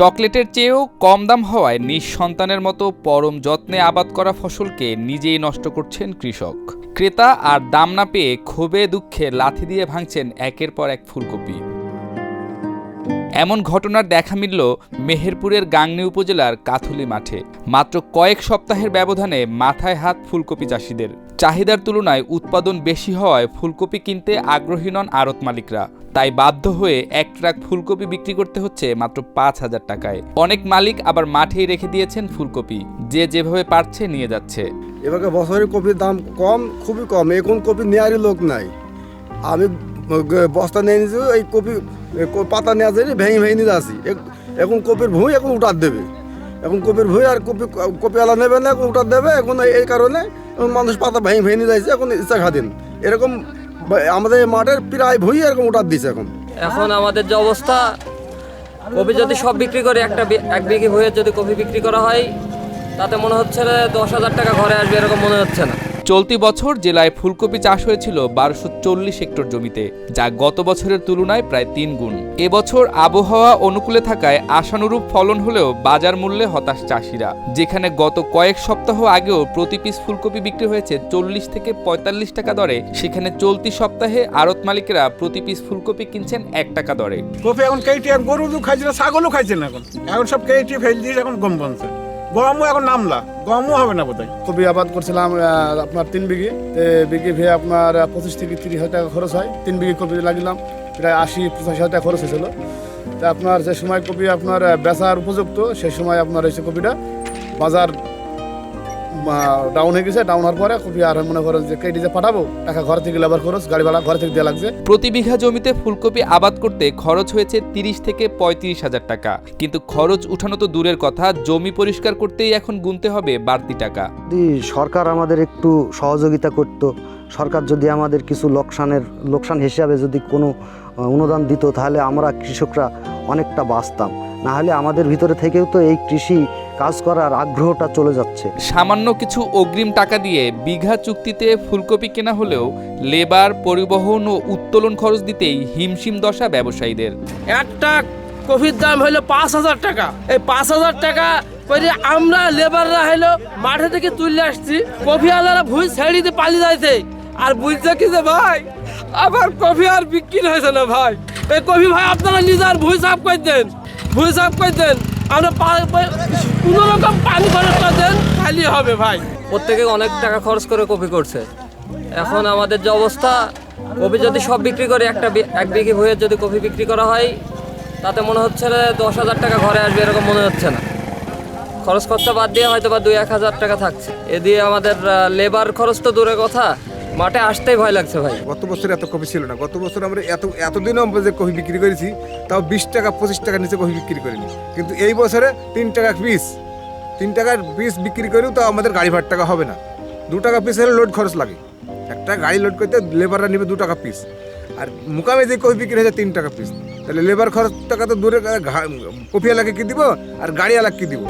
চকলেটের চেয়েও কম দাম হওয়ায় নিঃসন্তানের মতো পরম যত্নে আবাদ করা ফসলকে নিজেই নষ্ট করছেন কৃষক। ক্রেতা আর দাম না পেয়ে ক্ষোভে দুঃখে লাথি দিয়ে ভাঙছেন একের পর এক ফুলকপি। এমন ঘটনার দেখা মিলল মেহেরপুরের গাংনী উপজেলার কাথুলি মাঠে। মাত্র কয়েক সপ্তাহের ব্যবধানে মাথায় হাত ফুলকপি চাষিদের। চাহিদার তুলনায় উৎপাদন বেশি হওয়ায় ফুলকপি কিনতে আগ্রহী নন আড়ত মালিকরা। তাই বাধ্য হয়ে এক ট্রাক ফুলকপি বিক্রি করতে হচ্ছে মাত্র 5,000 টাকায়। অনেক মালিক আবার মাঠেই রেখে দিয়েছেন ফুলকপি, যে যেভাবে পারছে নিয়ে যাচ্ছে। এবার বছরের কপির দাম কম, খুবই কম। এখন কপি নেওয়ারই লোক নাই। আমি বস্তা নিয়ে নিয়েছি, এই কপি পাতা নেওয়া যায় ভেঙে নিয়ে যাচ্ছি। এখন কপির ভুঁই এখন উঠার দেবে, এখন কপির ভুঁই আর কপিওয়ালা নেবে না, এখন উঠার দেবে। এখন এই কারণে মানুষ পাতা ভেঙে নিয়ে যাচ্ছে, এখন ইচ্ছা খাদিন। এরকম আমাদের মাঠের প্রায় ভুঁই এরকম উঠার দিচ্ছে। এখন আমাদের যে অবস্থা, কপি যদি সব বিক্রি করে এক বিঘি ভুঁইয়ের যদি কপি বিক্রি করা হয়, তাতে মনে হচ্ছে 10,000 টাকা ঘরে আসবে, এরকম মনে হচ্ছে না। চলতি বছর জেলায় ফুলকপি চাষ হয়েছিল 1240 হেক্টর জমিতে, যা গত বছরের তুলনায় প্রায় 3 গুণ। এবছর আবহাওয়া অনুকূলে থাকায় আশানুরূপ ফলন হলেও বাজার মূল্যে হতাশ চাষিরা। যেখানে গত কয়েক সপ্তাহ আগেও প্রতি পিস ফুলকপি বিক্রি হয়েছে 40 থেকে 45 টাকা দরে, সেখানে চলতি সপ্তাহে আড়ত মালিকেরা প্রতি পিস ফুলকপি কিনছেন 1 টাকা দরে। কপি এখন কেটে গরু খাইছে না, ছাগলও খাইছে না। এখন সব কেটে ফেল দিয়ে এখন গম বনছে। গমও এখন নামলা, গমও হবে না বোধহয়। কপি আবাদ করছিলাম আপনার 3 বিঘে, বিঘে ভেয়ে আপনার 25 থেকে 30,000 টাকা খরচ হয়। 3 বিঘে কপি লাগিলাম, প্রায় 80-85,000 টাকা খরচ হয়েছিল। তা আপনার যে সময় কপি আপনার বেচার উপযুক্ত, সেই সময় আপনার এসে কপিটা বাজার ডাউন হয়ে গেছে। ডাউন হওয়ার পরে কপি আর মনে করেন যে কেটে যে পাঠাবো, টাকা ঘর থেকে লেবার খরচ, গাড়ি ভাড়া ঘর থেকে দেওয়া লাগছে। প্রতি বিঘা জমিতে ফুলকপি আবাদ করতে খরচ হয়েছে 30 থেকে 35,000 টাকা। কিন্তু খরচ উঠানো তো দূরের কথা, জমি পরিষ্কার করতেই এখন গুনতে হবে বাড়তি টাকা। যদি সরকার আমাদের একটু সহযোগিতা করত, সরকার যদি আমাদের কিছু লোকসান হিসাবে যদি কোনো অনুদান দিত, তাহলে আমরা কৃষকরা অনেকটা বাঁচতাম। না হলে আমাদের ভিতরে থেকেও তো এই কৃষি কাজ করার আগ্রহটা চলে যাচ্ছে। সামান্য কিছু অগ্রিম টাকা দিয়ে বিঘা চুক্তিতে ফুলকপি কেনা হলেও লেবার, পরিবহন ও উত্তোলন খরচ দিতেই হিমশিম দশা ব্যবসায়ীদের। একটা কপির দাম হলো 5,000 টাকা। এই 5,000 টাকা করে আমরা লেবাররা হলো মাঠে থেকে তুলে আসছি, কফি আলারা ভুঁই ছেড়ে দিয়ে পালিয়ে যাইছে। আর বুঝতে কি যে ভাই, আবার কফি আর বিক্রি হয়েছে না ভাই। এই কফি ভাই আপনারা নিজের ভুঁই সাফ করে দেন, ভুঁই সাফ করে দেন। আমরা কোনো রকম পানি খরচ করে দেন, খালি হবে ভাই। প্রত্যেকে অনেক টাকা খরচ করে কপি করছে। এখন আমাদের যে অবস্থা, কপি যদি সব বিক্রি করে এক বিঘি ভুঁইয়ের যদি কপি বিক্রি করা হয়, তাতে মনে হচ্ছে 10,000 টাকা ঘরে আসবে, এরকম মনে হচ্ছে না। খরচ খরচা বাদ দিয়ে হয়তো বা 2-1 হাজার টাকা থাকছে। এ দিয়ে আমাদের লেবার খরচ তো দূরের কথা, মাঠে আসতেই ভয় লাগছে ভাই। গত বছর এত কপি ছিল না। গত বছর আমরা এতদিনও আমরা যে কপি বিক্রি করেছি, তাও 20 টাকা 25 টাকার নিচে কপি বিক্রি করিনি। কিন্তু এই বছরে 3 টাকা পিস, 3 টাকার পিস বিক্রি করেও তো আমাদের গাড়ি ভাড়া টাকা হবে না। 2 টাকা পিস হলে লোড খরচ লাগে। একটা গাড়ি লোড করতে লেবাররা নেবে 2 টাকা পিস, আর মুকামে যে কপি বিক্রি হয়েছে 3 টাকা পিস। তাহলে লেবার খরচ টাকা তো দূরে, কপিওয়ালাকে কি দিব আর গাড়িওয়ালাকে কি দিব।